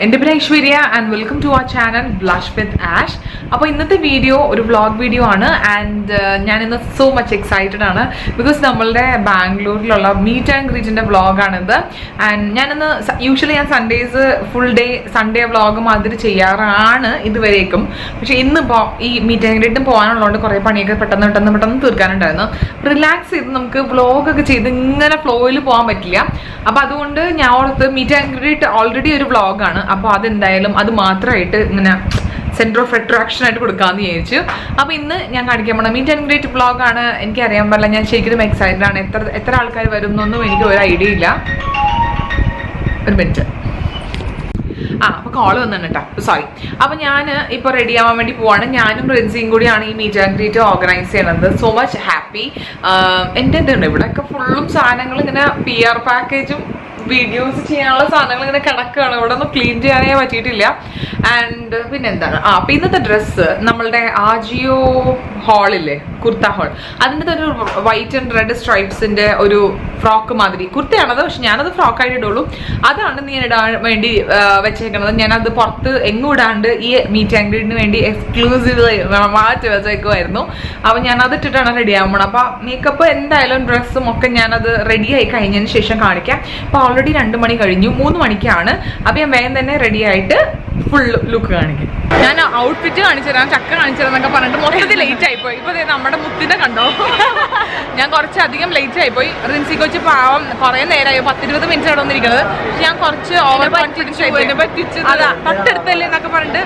എൻ്റെ പേര് Aishwarya and welcome to our channel blush with Ash. അപ്പോൾ ഇന്നത്തെ വീഡിയോ ഒരു വ്ളോഗ് വീഡിയോ ആണ്. ആൻഡ് ഞാൻ ഇന്ന് സോ മച്ച് എക്സൈറ്റഡ് ആണ് ബിക്കോസ് നമ്മളുടെ ബാംഗ്ലൂരിലുള്ള മീറ്റ് ആൻഡ് ഗ്രീറ്റിൻ്റെ വ്ളോഗാണിത്. ആൻഡ് ഞാനിന്ന് യൂഷ്വലി ഞാൻ Sundays full day Sunday vlog മാതിരി ചെയ്യാറാണ് ഇതുവരേക്കും. പക്ഷേ ഇന്നിപ്പോൾ ഈ മീറ്റ് ആൻഡ് ഗ്രീറ്റും പോകാനുള്ളതുകൊണ്ട് കുറേ പണിയൊക്കെ പെട്ടെന്ന് തീർക്കാനുണ്ടായിരുന്നു. റിലാക്സ് ചെയ്ത് നമുക്ക് വ്ളോഗൊക്കെ ചെയ്ത് ഇങ്ങനെ ഫ്ലോയിൽ പോകാൻ പറ്റില്ല. അപ്പോൾ അതുകൊണ്ട് ഞാൻ ഓർത്ത് മീറ്റ് ആൻഡ് ഗ്രീറ്റ് ഓൾറെഡി ഒരു വ്ളോഗാണ്, അപ്പോൾ അതെന്തായാലും അത് മാത്രമായിട്ട് ഇങ്ങനെ സെൻറ്റർ ഓഫ് അട്രാക്ഷൻ ആയിട്ട് കൊടുക്കാമെന്ന് വിചാരിച്ചു. അപ്പോൾ ഇന്ന് ഞാൻ കാണിക്കാൻ പോണ മീറ്റ് ആൻഡ് ഗ്രീറ്റ് വ്ളോഗാണ്. എനിക്കറിയാൻ പാടില്ല, ഞാൻ ശരിക്കും എക്സൈറ്റഡ് ആണ്. എത്ര ആൾക്കാർ വരും എന്നൊന്നും എനിക്ക് ഒരു ഐഡിയ ഇല്ല. ഒരു മിനിറ്റ്, അപ്പോൾ കോള് വന്നിട്ട് കേട്ടോ, സോറി. അപ്പോൾ ഞാൻ ഇപ്പോൾ റെഡി ആവാൻ വേണ്ടി പോവാണ്. ഞാനും റിൻസിയും കൂടിയാണ് ഈ മീറ്റ് ആൻഡ് ഗ്രീറ്റ് ഓർഗനൈസ് ചെയ്യണത്. So much happy. എൻ്റെ ഇതുണ്ട് ഇവിടെയൊക്കെ ഫുള്ളും സാധനങ്ങൾ ഇങ്ങനെ PR പാക്കേജും വീഡിയോസ് ചെയ്യാനുള്ള സാധനങ്ങൾ ഇങ്ങനെ കിടക്കുകയാണ്. ഇവിടെ ഒന്നും ക്ലീൻ ചെയ്യാനേ പറ്റിയിട്ടില്ല. ആൻഡ് പിന്നെ എന്താണ്, അപ്പോൾ ഇന്നത്തെ ഡ്രസ്സ് നമ്മളുടെ ആജിയോ ഹാളില്ലേ, കുർത്ത ഹാൾ, അതിൻ്റെ ഒരു വൈറ്റ് ആൻഡ് റെഡ് സ്ട്രൈപ്സിൻ്റെ ഒരു ഫ്രോക്ക് മാതിരി കുർത്തയാണത്. പക്ഷെ ഞാനത് ഫ്രോക്കായിട്ട് ഇടുള്ളൂ. അതാണ് ഞാൻ ഇടാൻ വേണ്ടി വെച്ചേക്കുന്നത്. ഞാനത് പുറത്ത് എങ്ങും ഇടാണ്ട് ഈ മീറ്റ് ആൻഡ് ഗ്രീറ്റിന് വേണ്ടി എക്സ്ക്ലൂസീവ് മാറ്റി വെച്ചേക്കുമായിരുന്നു. അപ്പോൾ ഞാനത് ഇട്ടിട്ടാണ് റെഡി ആവുമ്പോൾ. അപ്പോൾ മേക്കപ്പ് എന്തായാലും ഡ്രസ്സും ഒക്കെ ഞാനത് റെഡി ആയി കഴിഞ്ഞതിന് ശേഷം കാണിക്കാം. അപ്പോൾ ഓൾറെഡി 2 മണി കഴിഞ്ഞു, 3 മണിക്കാണ്. അപ്പോൾ ഞാൻ വേഗം തന്നെ റെഡി ആയിട്ട് ഫുൾ ലുക്ക് കാണിക്കും. ഞാൻ ഔട്ട്ഫിറ്റ് കാണിച്ചു തരാം, ചക്ക കാണിച്ചു തരാം എന്നൊക്കെ പറഞ്ഞിട്ട് മൊത്തത്തിൽ ലേറ്റ് ആയിപ്പോയി. ഇപ്പോൾ നമ്മുടെ മുത്തിനെ കണ്ടോ, ഞാൻ കുറച്ചധികം ലേറ്റ് ആയിപ്പോയി. റിൻസി കൊച്ച് പാവം കുറേ നേരമായി, 10-20 മിനിറ്റ് അവിടെ വന്നിരിക്കുന്നത്. പക്ഷെ ഞാൻ കുറച്ച് ഓവർ കോൺഫിഡൻസ് അതാ തൊട്ടടുത്തല്ലേ എന്നൊക്കെ പറഞ്ഞിട്ട്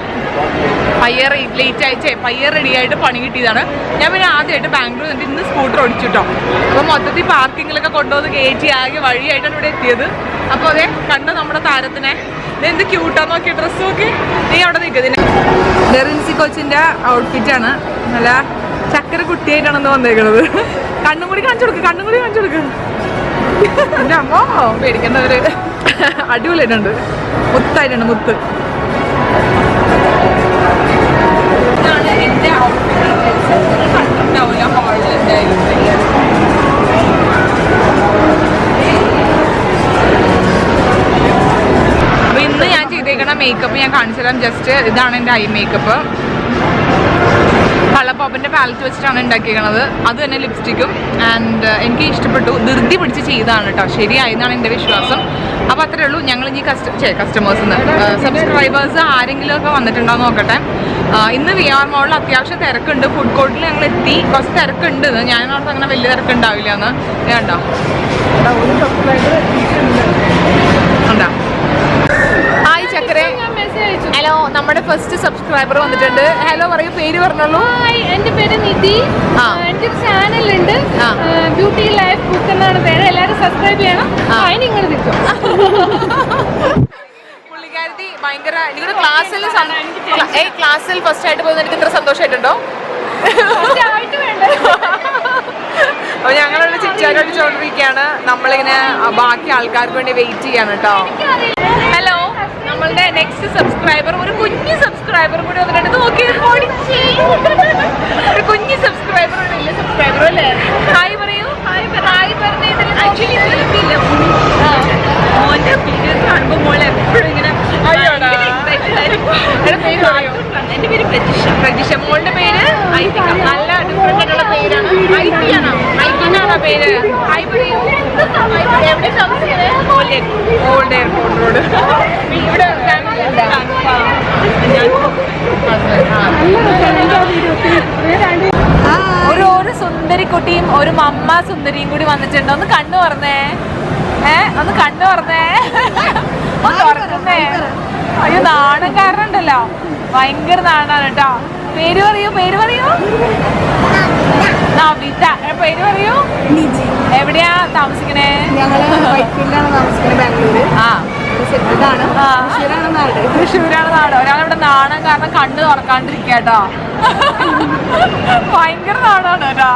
പയ്യെ റെഡി ആയിട്ട് പണി കിട്ടിയതാണ്. ഞാൻ പിന്നെ ആദ്യമായിട്ട് ബാംഗ്ലൂർ എന്നിട്ട് ഇന്ന് സ്കൂട്ടർ ഓടിച്ചിട്ടോ. അപ്പോൾ മൊത്തത്തിൽ പാർക്കിങ്ങിലൊക്കെ കൊണ്ടുവന്ന് കയറ്റി ആകെ വഴിയായിട്ടാണ് ഇവിടെ എത്തിയത്. അപ്പോൾ അതെ കണ്ടോ നമ്മുടെ താരത്തിനെ, എന്ത് ക്യൂട്ടാന്ന് നോക്കിയ ഡ്രസ്സ് നോക്കി. നീ അവിടെ നിൽക്കുന്നതിന് റിൻസി കൊച്ചിൻ്റെ ഔട്ട്ഫിറ്റാണ്. നല്ല ചക്കര കുട്ടിയായിട്ടാണെന്ന് വന്നേക്കുന്നത്. കണ്ണും കൂടി കാണിച്ചു കൊടുക്കുക. എൻ്റെ അമ്മോ പേടിക്കേണ്ടവര് അടിപൊളിയായിട്ടുണ്ട്, മുത്തായിട്ടുണ്ട്, മുത്ത്. ഇതാണ് എൻ്റെ ഔട്ട്ഫിറ്റ്. കണ്ടിട്ടുണ്ടാവില്ല ഹാളിൽ എന്തായാലും. അപ്പോൾ ഇന്ന് ഞാൻ ചെയ്തേക്കണ മേക്കപ്പ് ഞാൻ കാണിച്ചു തരാം. ജസ്റ്റ് ഇതാണ് എൻ്റെ ഐ മേക്കപ്പ്. കളർപോപ്പിൻ്റെ പാലറ്റ് വെച്ചിട്ടാണ് ഉണ്ടാക്കിയിരിക്കുന്നത്. അത് തന്നെ ലിപ്സ്റ്റിക്കും. ആൻഡ് എനിക്ക് ഇഷ്ടപ്പെട്ടു, ധൃതി പിടിച്ച് ചെയ്തതാണ് കേട്ടോ, ശരിയായെന്നാണ് എൻ്റെ വിശ്വാസം. അപ്പോൾ അത്രേ ഉള്ളൂ. ഞങ്ങൾ ഇനി കസ്റ്റമേഴ്സിന്ന് സബ്സ്ക്രൈബേഴ്സ് ആരെങ്കിലും ഒക്കെ വന്നിട്ടുണ്ടോയെന്ന് നോക്കട്ടെ. ഇന്ന് VR മോളിൽ അത്യാവശ്യം തിരക്കുണ്ട്. ഫുഡ് കോർട്ടിൽ ഞങ്ങൾ എത്തി, കുറച്ച് തിരക്കുണ്ട്. ഞാനോർത്ത് അങ്ങനെ വലിയ തിരക്കുണ്ടാവില്ല എന്ന്. വേണ്ട ഒരു സബ്സ്ക്രൈബർ ഉണ്ടാ. ഹായ് ചക്കരെ, ഹലോ, നമ്മുടെ ഫസ്റ്റ് സബ്സ്ക്രൈബർ വന്നിട്ടുണ്ട്. ഹലോ പറയൂ, പേര് പറഞ്ഞോളൂ. എന്റെ പേര് നിധി. എന്റെ ഒരു ചാനലുണ്ട്, ബ്യൂട്ടി ലൈഫ് കുക്ക് എന്നാണ് പേര്. എല്ലാവരും സബ്സ്ക്രൈബ് ചെയ്യണം. അതിന് ഇങ്ങനെ നിൽക്കും. പുള്ളിക്കാരത്തി ഭയങ്കര എനിക്കൊരു ക്ലാസ്സിൽ ഫസ്റ്റ് ആയിട്ട് പോകുന്നത് എനിക്ക് ഇത്ര സന്തോഷമായിട്ടുണ്ടോ? അപ്പോൾ ഞങ്ങളിവിടെ ചിറ്റാടിച്ചോണ്ടിരിക്കുകയാണ്. നമ്മളിങ്ങനെ ബാക്കി ആൾക്കാർക്ക് വേണ്ടി വെയിറ്റ് ചെയ്യാണ് കേട്ടോ. ഹലോ, നമ്മളുടെ നെക്സ്റ്റ് സബ്സ്ക്രൈബർ, ഒരു കുഞ്ഞു സബ്സ്ക്രൈബർ കൂടി വന്നിട്ട് നോക്കി. ഒരു കുഞ്ഞു സബ്സ്ക്രൈബർ, വലിയ സബ്സ്ക്രൈബർ അല്ലേ? ഹായ് പറയൂ. ഹായ് പറഞ്ഞില്ല. മോൻ്റെ വീഡിയോസ് കാണുമ്പോൾ മോൾ എപ്പോഴും ഇങ്ങനെ എൻ്റെ പേര് പ്രജിഷ. മോളുടെ പേര് ഐതിക. നല്ല ഡിഫറെൻ്റ് ആയിട്ടുള്ള പേരാണ്. ഐതിയാണോ പേര്? ഹായ് പറയൂ. എവിടെ താമസിക്കുന്നത്? Old airport road. ഇവിടെ ഫാമിലി ഉണ്ടോ? ഒരു സുന്ദരി കുട്ടിയും ഒരു മമ്മ സുന്ദരിയും കൂടി വന്നിട്ടുണ്ട്. ഒന്ന് കണ്ണു പറഞ്ഞേ, ഒന്ന് കണ്ണു പറഞ്ഞേ, ഒന്ന് തുറക്കുന്നേ. അയ്യോ, നാണം കാരണം ഉണ്ടല്ലോ, ഭയങ്കര നാണാണ് കേട്ടോ. പേര് പറയൂ. നവിത. പേര് പറയൂ. നിജി. എവിടെയാ താമസിക്കണേ? തൃശ്ശൂരാണ് നാട്. ഒരാളിവിടെ നാണം കാരണം കണ്ണ് തുറക്കാണ്ടിരിക്കട്ടോ. ഭയങ്കര നാടാണ് കേട്ടോ.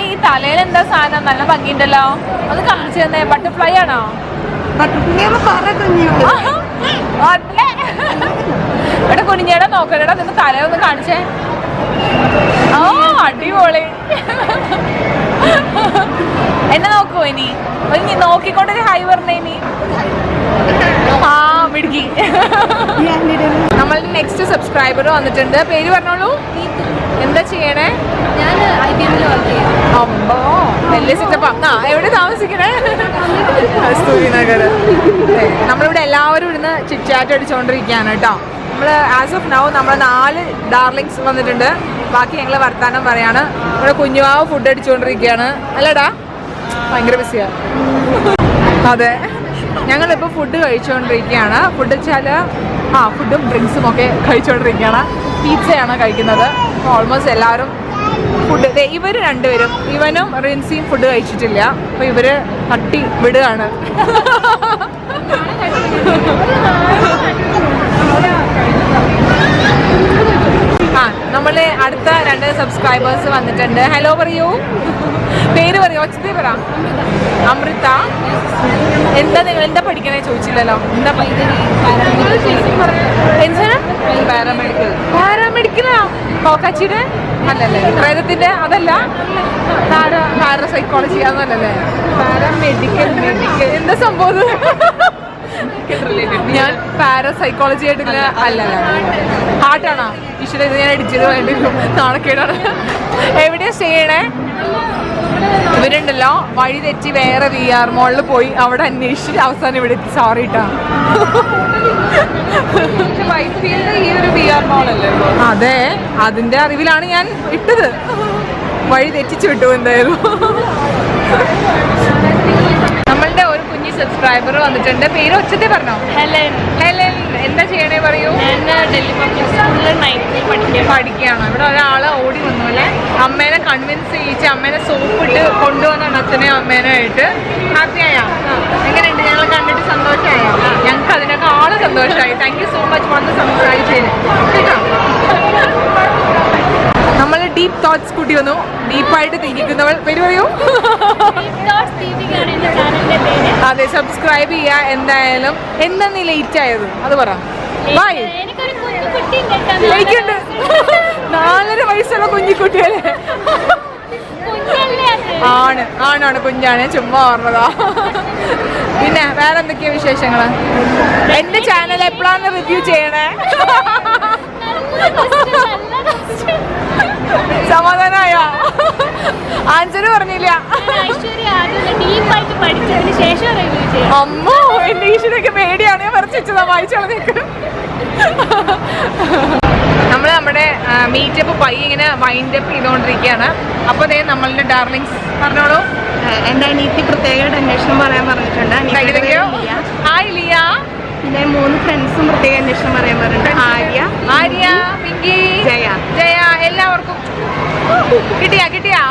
ഈ തലയിൽ എന്താ സാധനം? നല്ല ഭംഗിയുണ്ടല്ലോ, ഒന്ന് കാണിച്ചു തന്നെ. ബട്ടർഫ്ലൈ ആണോ? ഇവിടെ കുനിഞ്ഞേടാ നോക്കണേടാ, നിന്ന് തലയൊന്ന് കാണിച്ചേ. അടിപൊളി. എന്നെ നോക്കുവോ ഇനി? നോക്കിക്കൊണ്ടൊരു ഹായ് പറഞ്ഞേ. ഇനി മിടുക്കി. നമ്മളുടെ നെക്സ്റ്റ് സബ്സ്ക്രൈബർ വന്നിട്ടുണ്ട്. പേര് പറഞ്ഞോളൂ. എന്താ ചെയ്യണേ? ഞാൻ IBM വർക്ക് ചെയ്യാം. അമ്പോ വലിയ സെറ്റപ്പാ. എവിടെ താമസിക്കണേ? കസ്തൂരി നഗർ. നമ്മളിവിടെ എല്ലാവരും ഇവിടുന്ന് ചിറ്റാറ്റ് അടിച്ചുകൊണ്ടിരിക്കുകയാണ് കേട്ടോ. നമ്മൾ ആസ് ഓഫ് നൗ നമ്മൾ 4 ഡാർലിങ്സ് വന്നിട്ടുണ്ട്. ബാക്കി ഞങ്ങൾ വർത്താനം പറയാണ്. ഇവിടെ കുഞ്ഞുമാവ് ഫുഡ് അടിച്ചുകൊണ്ടിരിക്കുകയാണ്. അല്ലടാ ഭയങ്കര ബിസിയാ. അതെ, ഞങ്ങളിപ്പോൾ ഫുഡ് കഴിച്ചുകൊണ്ടിരിക്കുകയാണ്. ഫുഡ് വെച്ചാൽ ഫുഡും ഡ്രിങ്ക്സും ഒക്കെ കഴിച്ചുകൊണ്ടിരിക്കുകയാണ്. പിസ്സയാണ് കഴിക്കുന്നത്. ഓൾമോസ്റ്റ് എല്ലാവരും ഫുഡ്. ഇവർ രണ്ടുപേരും, ഇവനും റിൻസിയും ഫുഡ് കഴിച്ചിട്ടില്ല. അപ്പോൾ ഇവർ തട്ടി വിടുകയാണ്. നമ്മൾ അടുത്ത 2 സബ്സ്ക്രൈബേഴ്സ് വന്നിട്ടുണ്ട്. ഹലോ പറയൂ. പേര് പറയൂ. ഒച്ചത്തെ പറ. അമൃത. എന്താ നിങ്ങൾ എന്താ പഠിക്കണേ ചോദിച്ചില്ലല്ലോ. എന്താ പാരാമെഡിക്കൽ? പാരാമെഡിക്കലാ? കോക്കാച്ചിയുടെ അല്ലല്ലേ? പ്രേതത്തിന്റെ അതല്ല? പാരസൈക്കോളജി അതൊന്നല്ലേ? പാരാമെഡിക്കൽ. എന്താ സംഭവം? ഞാൻ പാരസൈക്കോളജി ആയിട്ട് ഇങ്ങനെ അല്ലല്ലോ. ഹാർട്ടാണോ? ഈശ്വര, ഇത് ഞാൻ അടിച്ചത് വേണ്ടി നാണക്കേടാണ്. എവിടെയാ ചെയ്യണേ? ഇവരുണ്ടല്ലോ വഴി തെറ്റി വേറെ VR മോളിൽ പോയി അവിടെ അന്വേഷിച്ച് അവസാനം ഇവിടെ എത്തി. സോറി ട്ടാ. ഈ ഒരു VR മോളല്ലേ? അതെ, അതിന്റെ അറിവിലാണ് ഞാൻ ഇട്ടത്. വഴി തെറ്റിച്ചു വിട്ടു എന്തായാലും. നമ്മളുടെ ഒരു കുഞ്ഞി സബ്സ്ക്രൈബർ വന്നിട്ടുണ്ട്. പേര് ഒച്ചത്തെ പറഞ്ഞോ. ഹെലൻ. ഹെലൻ എന്താ ചെയ്യണേ പറയൂ. ഡൽഹി പബ്ലിക് സ്കൂളിൽ 9th പഠിക്കുകയാണോ? ഇവിടെ ഒരാള് ഓടി വന്നു അല്ലേ? അമ്മേനെ കൺവിൻസ് ചെയ്യിച്ച് അമ്മേനെ സോപ്പിട്ട് കൊണ്ടുവന്നാണ് അച്ഛനെയും അമ്മേനായിട്ട്. ഹാപ്പിയായ? എങ്ങനെയുണ്ട്? ഞങ്ങൾ കണ്ടിട്ട് സന്തോഷമായോ? ഞങ്ങൾക്ക് അതിനേക്കാളും സന്തോഷമായി. താങ്ക് യു സോ മച്ച് വന്ന് സംസാരിച്ചതിന് കേട്ടോ. നമ്മൾ ഡീപ് തോട്ട്സ് കൂട്ടി വന്നു. ഡീപ്പായിട്ട് തിരിക്കുന്നവൾ. പേര് പറയൂ. അതെ, സബ്സ്ക്രൈബ് ചെയ്യുക എന്തായാലും. എന്താ നീ ലേറ്റ് ആയത് അത് പറ. ബൈ. ലേറ്റ് ഉണ്ട്. 4.5 വയസ്സുള്ള കുഞ്ഞിക്കുട്ടിയല്ലേ? ആണാണ് കുഞ്ഞാണ്. ചുമ്മാ പറഞ്ഞതാ. പിന്നെ വേറെ എന്തൊക്കെയാ വിശേഷങ്ങള്? എന്റെ ചാനൽ എപ്പോഴാണ് റിവ്യൂ ചെയ്യണേ? സമാധാനായോ? ആൻസർ പറഞ്ഞില്ല. അമ്മോ, എന്റെ ഈശ്വരൊക്കെ പേടിയാണ്. ഞാൻ പറിച്ചതാ. വായിച്ചോളേക്ക്. നമ്മൾ നമ്മുടെ മീറ്റപ്പ് പയ്യെ ഇങ്ങനെ വൈൻഡപ്പ് ചെയ്തുകൊണ്ടിരിക്കുകയാണ്. അപ്പോൾ അതേ നമ്മളുടെ ഡാർലിങ്സ് പറഞ്ഞോളൂ. എന്റെ അനിയത്തി പ്രത്യേകമായിട്ട് അന്വേഷണം പറയാൻ പറഞ്ഞിട്ടുണ്ട്. ഹായ് ലിയ. പിന്നെ 3 ഫ്രണ്ട്സും പ്രത്യേക അന്വേഷണം പറയാൻ പറഞ്ഞിട്ടുണ്ട്. ആര്യ, പിങ്കി, ജയ. എല്ലാവർക്കും കിട്ടിയാ?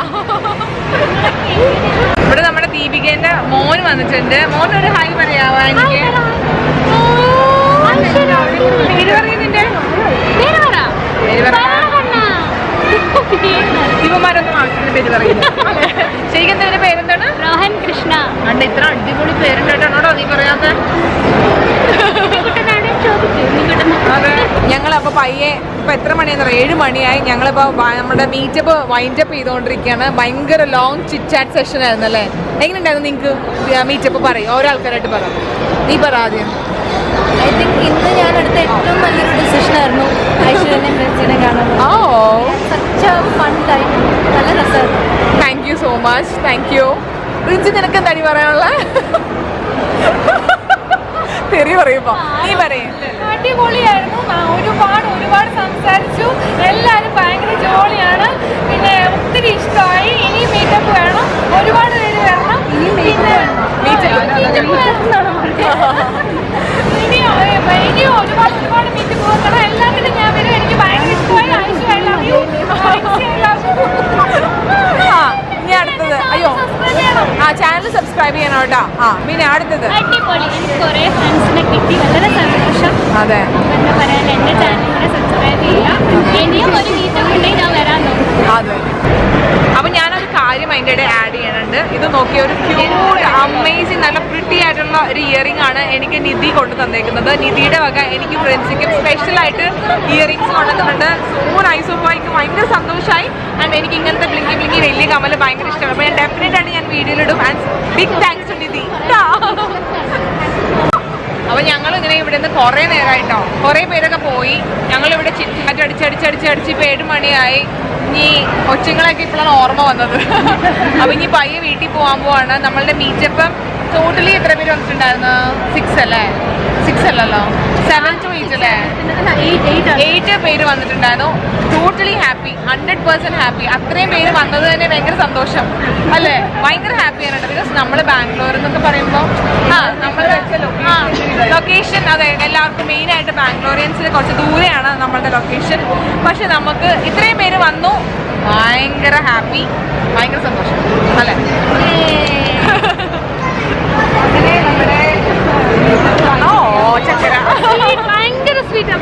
ഇവിടെ നമ്മുടെ ദീപികേന്റെ മോൻ വന്നിട്ടുണ്ട്. മോനൊരു ഹായ് പറയാവോ എനിക്ക്? പേര് പറയുന്നിന്റെ ദീപന്മാരൊന്നും ആവശ്യത്തിന് പേര് പറയുന്നു. ശരിക്കും എന്തിന്റെ പേരെന്താണ്? രോഹൻ കൃഷ്ണ. കണ്ട ഇത്ര അടിപൊളി പേരുണ്ടായിട്ടാണോടോ നീ പറയാത്ത? അതെ, ഞങ്ങളപ്പോൾ പയ്യെ ഇപ്പം എത്ര മണിയാണെന്ന് 7 മണിയായി. ഞങ്ങളിപ്പോൾ നമ്മുടെ മീറ്റപ്പ് വൈൻഡപ്പ് ചെയ്തുകൊണ്ടിരിക്കുകയാണ്. ഭയങ്കര ലോങ് ചിറ്റ് ചാറ്റ് സെഷൻ ആയിരുന്നു അല്ലേ? എങ്ങനെയുണ്ടായിരുന്നു നിങ്ങൾക്ക് മീറ്റപ്പ്? പറയും ഓരോ ആൾക്കാരായിട്ട് പറ. നീ പറ ആദ്യം. ഐ തിങ്ക് ഇന്ന് ഞാൻ എടുത്ത ഏറ്റവും നല്ലൊരു ഡിസിഷൻ ആയിരുന്നു ഐശ്വര്യനെയും ഫ്രണ്ട്സിനെ കാണാൻ. Such fun time. നല്ല രസമായിരുന്നു. Thank you so much. Thank you. Rinchi, നിനക്ക് എന്താ പറയാനുള്ള? തെറി പറയുമ്പോ നീ പറയും. അടിപൊളിയായിരുന്നു. ഒരുപാട് സംസാരിച്ചു. എല്ലാവരും ഭയങ്കര ജോളിയാണ്. പിന്നെ ഒത്തിരി ഇഷ്ടമായി. ഇനി മീറ്റപ്പ് വേണം. ഒരുപാട് പേര് വരണം. ഇനി ഒരുപാട് മീറ്റപ്പ് വെക്കണം. എല്ലാത്തിനും ഞാൻ വരും. എനിക്ക് ഭയങ്കര ഇഷ്ടമായി. Aishwarya I love you. ഇനി അടുത്തത്. അയ്യോ, ചാനൽ സബ്സ്ക്രൈബ് ചെയ്യണം കേട്ടോ. പിന്നെ അടുത്തത്. അടിപൊളി. എനിക്ക് കുറേ ഫ്രണ്ട്സിനെ കിട്ടി. വളരെ സന്തോഷം. അതെ, എന്താ പറയാൻ, എന്റെ ചാനലിനെ സബ്സ്ക്രൈബ് ചെയ്യാം. ഇനിയും ഒരു മീറ്റപ്പ് ഉണ്ടെങ്കിൽ ഞാൻ വരാൻ നോക്കും. അതെ. അപ്പൊ ഞാനൊരു കാര്യം അതിൻ്റെ ഇടയിൽ ആഡ് ചെയ്യാനുണ്ട്. ഇത് നോക്കിയ ഒരു ക്യൂട്ട് അമേസിങ് നല്ല പ്രിട്ടി ആയിട്ടുള്ള ഒരു ഇയറിംഗ് ആണ് എനിക്ക് നിധി കൊണ്ടു തന്നേക്കുന്നത്. നിധിയുടെ വക എനിക്ക് ഫ്രണ്ട്സിക്കും സ്പെഷ്യലായിട്ട് ഇയറിംഗ്സ് കൊണ്ടുവന്നിട്ടുണ്ട്. So nice of. എനിക്ക് ഭയങ്കര സന്തോഷമായി. ആൻഡ് എനിക്ക് ഇങ്ങനത്തെ ബ്ലിങ്കി വലിയ കമല് ഭയങ്കര ഇഷ്ടമാണ്. അപ്പോൾ ഞാൻ ഡെഫിനറ്റ് ആയിട്ട് ഞാൻ വീഡിയോയിലിടും. And big thanks to Nidhi. പിന്നെ അടുത്തത്. ഹാപ്പി ഹോളി. എനിക്ക് കുറേ ഫ്രണ്ട്സിനെ കിട്ടി. വളരെ സന്തോഷം. Thank you so much. Thank you. അടുത്തത്. അപ്പോൾ ഞങ്ങൾ ഇങ്ങനെ ഇവിടെ നിന്ന് കുറേ നേരമായിട്ടോ, കുറേ പേരൊക്കെ പോയി. ഞങ്ങളിവിടെ ചിറ്റാറ്റ് അടിച്ച് ഇപ്പോൾ 7 മണിയായി. ഇനി കൊച്ചുങ്ങളൊക്കെ ഇപ്പോഴാണ് ഓർമ്മ വന്നത്. അപ്പോൾ ഇനി പയ്യെ വീട്ടിൽ പോകാൻ പോവാണ്. നമ്മളുടെ മീറ്റപ്പം ടോട്ടലി എത്ര പേര് വന്നിട്ടുണ്ടായിരുന്നു? 6 അല്ലേ? 6 അല്ലല്ലോ, 7 to 8 അല്ലേ? 8 പേര് വന്നിട്ടുണ്ടായിരുന്നു. Totally happy, 100% happy. അത്രയും പേര് വന്നത് തന്നെ ഭയങ്കര സന്തോഷം അല്ലേ? ഭയങ്കര ഹാപ്പിയാണ് കേട്ടോ. ബിക്കോസ് നമ്മൾ ബാംഗ്ലൂർ എന്നൊക്കെ പറയുമ്പോൾ നമ്മളുടെ ലൊക്കേഷൻ, അതെ, എല്ലാവർക്കും മെയിനായിട്ട് ബാംഗ്ലൂരിയൻസിന് കുറച്ച് ദൂരെയാണ് നമ്മളുടെ ലൊക്കേഷൻ. പക്ഷെ നമുക്ക് ഇത്രയും പേര് വന്നു, ഭയങ്കര ഹാപ്പി, ഭയങ്കര സന്തോഷം അല്ലേ? ചക്കര ഭയങ്കര സ്വീറ്റാ,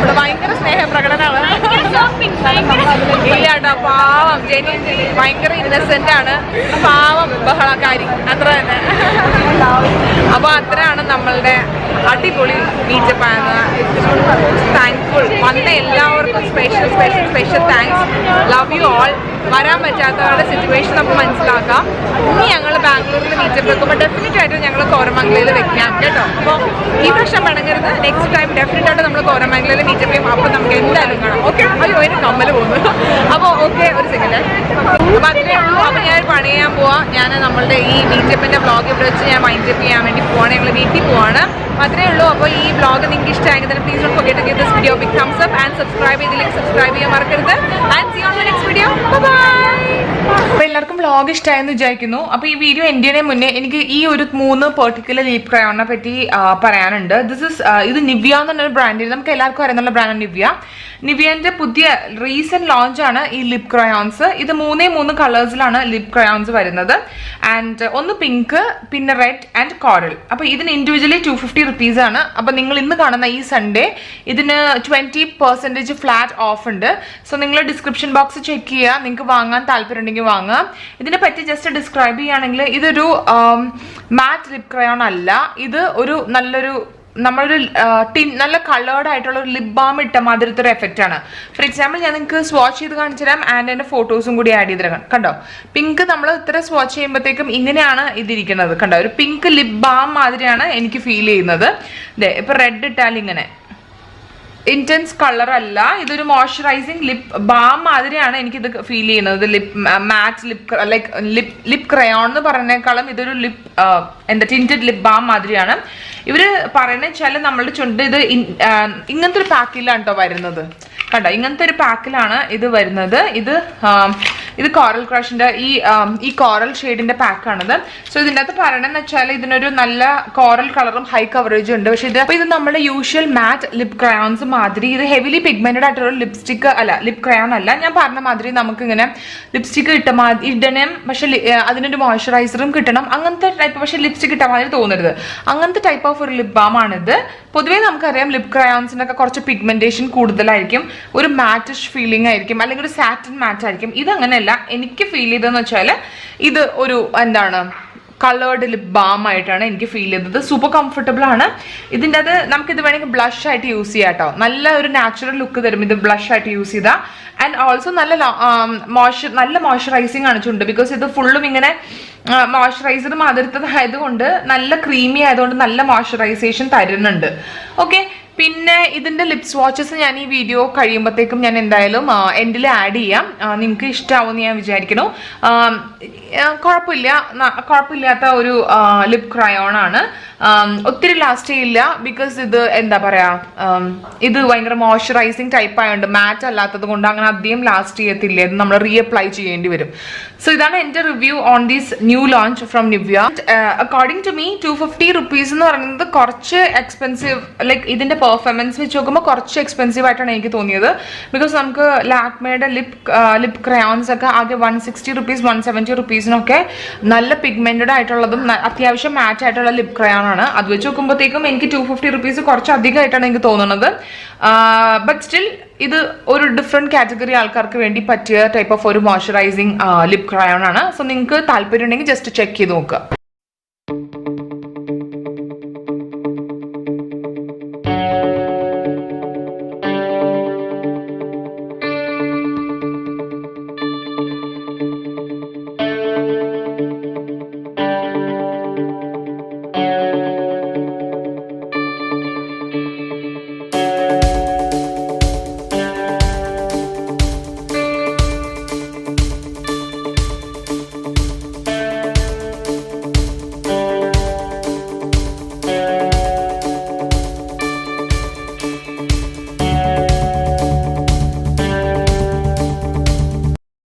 ഇവിടെ ഭയങ്കര സ്നേഹപ്രകടനമാണ്. ഇല്ലാട്ടോ, പാവം ജെന്യൂൻ ഭയങ്കര ഇന്നസെന്റ് ആണ്, പാവം ബഹളക്കാരി, അത്ര തന്നെ. അപ്പൊ അത്രയാണ് നമ്മളുടെ അടിപൊളി മീറ്റപ്പാണ്. താങ്ക്ഫുൾ, വന്ന എല്ലാവർക്കും special thanks. Love you all. വരാൻ പറ്റാത്തവരുടെ സിറ്റുവേഷൻ നമുക്ക് മനസ്സിലാക്കാം. ഇനി ഞങ്ങൾ ബാംഗ്ലൂരിൽ മീറ്റപ്പ് വെക്കുമ്പോൾ ഡെഫിനറ്റ് ആയിട്ട് ഞങ്ങൾ കോരമംഗലയിൽ വെക്കാം കേട്ടോ. അപ്പോൾ ഈ പ്രശ്നം പിണങ്ങരുത്. നെക്സ്റ്റ് ടൈം ഡെഫിനറ്റ് ആയിട്ട് നമ്മൾ കോരമംഗലയിൽ മീറ്റപ്പ് ചെയ്യും. അപ്പോൾ നമുക്ക് എന്തായാലും കാണാം. ഓക്കെ? അയ്യോ, അതിന് കമ്മൽ പോകുന്നു. അപ്പോൾ ഓക്കെ, ഒരു സെക്കൻഡ്. അപ്പോൾ അത്രയേ ഉള്ളൂ. അപ്പോൾ ഞാൻ പണി ചെയ്യാൻ പോവാം. ഞാൻ നമ്മളുടെ ഈ മീറ്റപ്പിൻ്റെ വ്ളോഗ് ഇവിടെ വെച്ച് ഞാൻ വൈൻഡപ്പ് ചെയ്യാൻ വേണ്ടി പോവാണ്. ഞങ്ങൾ വീട്ടിൽ പോവാണ്. അത്രയേ ഉള്ളൂ. അപ്പോൾ ഈ വ്ളോഗ് നിങ്ങൾക്ക് ഇഷ്ടമായെങ്കിൽ തന്നെ please don't forget to give this video big thumbs up and subscribe ചെയ്യാൻ മറക്കരുത്. And see you on the next video. Bye. അപ്പോൾ എല്ലാവർക്കും വ്ളോഗ് ഇഷ്ടമായെന്ന് വിചാരിക്കുന്നു. അപ്പോൾ ഈ വീഡിയോ എൻ്റെ മുന്നേ എനിക്ക് ഈ ഒരു 3 പെർട്ടിക്കുലർ ലിപ് ക്രയോണിനെ പറ്റി പറയാനുണ്ട്. ഇത് നിവ്യ എന്ന് പറഞ്ഞൊരു ബ്രാൻഡിൽ നമുക്ക് എല്ലാവർക്കും അറിയുന്നുള്ള ബ്രാൻഡാണ് നിവ്യ. നിവിയന്റെ പുതിയ റീസെന്റ് ലോഞ്ച് ആണ് ഈ ലിപ് ക്രയോൺസ്. ഇത് 3 കളേഴ്സിലാണ് ലിപ് ക്രയോൺസ് വരുന്നത്. ആൻഡ് ഒന്ന് പിങ്ക്, പിന്നെ റെഡ് ആൻഡ് കോറൽ. അപ്പോൾ ഇതിന് ഇൻഡിവിജ്വലി 250 റുപ്പീസ് ആണ്. അപ്പോൾ നിങ്ങൾ ഇന്ന് കാണുന്ന ഈ സൺഡേ ഇതിന് 20% ഫ്ലാറ്റ് ഓഫ് ഉണ്ട്. സോ നിങ്ങൾ ഡിസ്ക്രിപ്ഷൻ ബോക്സ് ചെക്ക് ചെയ്യുക. നിങ്ങൾക്ക് വാങ്ങാൻ താല്പര്യം ഉണ്ടെങ്കിൽ വാങ്ങാം. ഇതിനെ പറ്റി ജസ്റ്റ് ഡിസ്ക്രൈബ് ചെയ്യുകയാണെങ്കിൽ ഇതൊരു മാറ്റ് ലിപ് ക്രയോൺ അല്ല. ഇത് ഒരു നല്ലൊരു നമ്മളൊരു നല്ല കളേർഡ് ആയിട്ടുള്ള ഒരു ലിപ് ബാം ഇട്ട മാതിരത്തെ ഒരു എഫക്റ്റ് ആണ്. ഫോർ എക്സാമ്പിൾ ഞാൻ നിങ്ങൾക്ക് സ്വാച്ച് ചെയ്ത് കാണിച്ചു തരാം. ആൻഡ് എൻ്റെ ഫോട്ടോസും കൂടി ആഡ് ചെയ്ത് തരാം. കണ്ടോ, പിങ്ക് നമ്മൾ ഇത്ര സ്വാച്ച് ചെയ്യുമ്പോഴത്തേക്കും ഇങ്ങനെയാണ് ഇതിരിക്കുന്നത്. കണ്ടോ, ഒരു പിങ്ക് ലിപ് ബാം മാതിരിയാണ് എനിക്ക് ഫീൽ ചെയ്യുന്നത്. ഇപ്പൊ റെഡ് ഇട്ടാൽ ഇങ്ങനെ ഇന്റൻസ് കളർ അല്ല, ഇതൊരു മോയ്സ്ചറൈസിങ് ലിപ് ബാം മാതിരിയാണ് എനിക്കിത് ഫീൽ ചെയ്യുന്നത്. മാറ്റ് ലിപ് ക്രയോൺ എന്ന് പറയുന്നേക്കാളും ഇതൊരു ടിന്റഡ് ലിപ് ബാം മാതിരിയാണ്. ഇവര് പറയുന്ന വെച്ചാൽ നമ്മളുടെ ചുണ്ട് ഇത് ഇങ്ങനത്തെ ഒരു പാക്കിലാണ് കേട്ടോ വരുന്നത്. കണ്ടോ, ഇങ്ങനത്തെ ഒരു പാക്കിലാണ് ഇത് വരുന്നത്. ഇത് കോറൽ ക്രഷിന്റെ ഈ കോറൽ ഷെയ്ഡിന്റെ പാക്കാണിത്. സോ ഇതിൻ്റെ അകത്ത് പറയണമെന്ന് വെച്ചാൽ ഇതിനൊരു നല്ല കോറൽ കളറും ഹൈ കവറേജും ഉണ്ട്. പക്ഷെ ഇത് നമ്മുടെ യൂഷ്വൽ മാറ്റ് ലിപ് ക്രയോൺസ് മാതിരി ഇത് ഹെവിലി പിഗ്മെന്റഡ് ആയിട്ടുള്ള ലിപ് ക്രയോൺ അല്ല. ഞാൻ പറഞ്ഞ മാതിരി നമുക്ക് ഇങ്ങനെ ലിപ്സ്റ്റിക്ക് ഇടണം, പക്ഷെ അതിനൊരു മോയ്സ്ചറൈസറും കിട്ടണം. അങ്ങനത്തെ ടൈപ്പ്, പക്ഷെ ലിപ്സ്റ്റിക് ഇട്ട മാതിരി തോന്നരുത്. അങ്ങനത്തെ ടൈപ്പ് ഓഫ് ഒരു ലിപ് ബാം ആണിത്. പൊതുവേ നമുക്കറിയാം ലിപ് ക്രയോൺസിനൊക്കെ കുറച്ച് പിഗ്മെന്റേഷൻ കൂടുതലായിരിക്കും, ഒരു മാറ്റിഷ് ഫീലിംഗ് ആയിരിക്കും, അല്ലെങ്കിൽ ഒരു സാറ്റിൻ മാറ്റ് ആയിരിക്കും. ഇതങ്ങനെയല്ല. എനിക്ക് ഫീൽ ചെയ്തതെന്ന് വെച്ചാൽ ഇത് ഒരു കളേർഡ് ലിപ് ബാം ആയിട്ടാണ് എനിക്ക് ഫീൽ ചെയ്തത്. സൂപ്പർ കംഫർട്ടബിൾ ആണ്. ഇതിൻ്റെ അത് നമുക്കിത് വേണമെങ്കിൽ ബ്ലഷ് ആയിട്ട് യൂസ് ചെയ്യാം കേട്ടോ. നല്ല ഒരു നാച്ചുറൽ ലുക്ക് തരും ഇത് ബ്ലഷ് ആയിട്ട് യൂസ് ചെയ്താൽ. ആൻഡ് ഓൾസോ നല്ല മോയ്സ്ചറൈസിങ് ആണ് ചുണ്ട്. ബിക്കോസ് ഇത് ഫുള്ളും ഇങ്ങനെ മോയ്സ്ചറൈസർ മാതിരത്തതായതുകൊണ്ട്, നല്ല ക്രീമി ആയതുകൊണ്ട് നല്ല മോയ്സ്ചറൈസേഷൻ തരുന്നുണ്ട്. ഓക്കെ, പിന്നെ ഇതിന്റെ ലിപ്സ് വാച്ചസ് ഞാൻ ഈ വീഡിയോ കഴിയുമ്പോഴത്തേക്കും ഞാൻ എന്തായാലും എൻഡിൽ ആഡ് ചെയ്യാം. നിങ്ങൾക്ക് ഇഷ്ടമാവുമെന്ന് ഞാൻ വിചാരിക്കുന്നു. കുഴപ്പമില്ലാത്ത ഒരു ലിപ് ക്രയോൺ ആണ്. ഒത്തിരി ലാസ്റ്റ് ചെയ്യില്ല. ബിക്കോസ് ഇത് എന്താ പറയാ, ഇത് ഭയങ്കര മോയ്സ്ചറൈസിങ് ടൈപ്പ് ആയതുകൊണ്ട്, മാറ്റ് അല്ലാത്തത് കൊണ്ട് അങ്ങനെ അധികം ലാസ്റ്റ് ചെയ്യത്തില്ല. ഇത് നമ്മൾ റീഅപ്ലൈ ചെയ്യേണ്ടി വരും. സോ ഇതാണ് എൻ്റെ review on this new launch from Nivea. According to me 250 rupees എന്ന് പറയുന്നത് കുറച്ച് എക്സ്പെൻസീവ്. ഇതിന്റെ പെർഫോമൻസ് വെച്ച് നോക്കുമ്പോൾ കുറച്ച് എക്സ്പെൻസീവ് ആയിട്ടാണ് എനിക്ക് തോന്നിയത്. ബിക്കോസ് നമുക്ക് ലാക്മേയുടെ ലിപ് ക്രയോൺസ് ഒക്കെ ആകെ 160 റുപ്പീസ് 170 റുപ്പീസിനൊക്കെ നല്ല പിഗ്മെന്റഡ് ആയിട്ടുള്ളതും അത്യാവശ്യം മാറ്റ് ആയിട്ടുള്ള ലിപ് ക്രയോൺ ആണ്. അത് വെച്ച് നോക്കുമ്പോഴത്തേക്കും എനിക്ക് 250 റുപ്പീസ് കുറച്ച് അധികമായിട്ടാണ് എനിക്ക് തോന്നുന്നത്. ബട്ട് സ്റ്റിൽ ഇത് ഒരു ഡിഫറെന്റ് കാറ്റഗറി ആൾക്കാർക്ക് വേണ്ടി പറ്റിയ ടൈപ്പ് ഓഫ് ഒരു മോയ്സ്ചറൈസിങ് ലിപ് ക്രയോൺ ആണ്. സോ നിങ്ങൾക്ക് താല്പര്യം ഉണ്ടെങ്കിൽ ജസ്റ്റ് ചെക്ക് ചെയ്ത് നോക്കുക.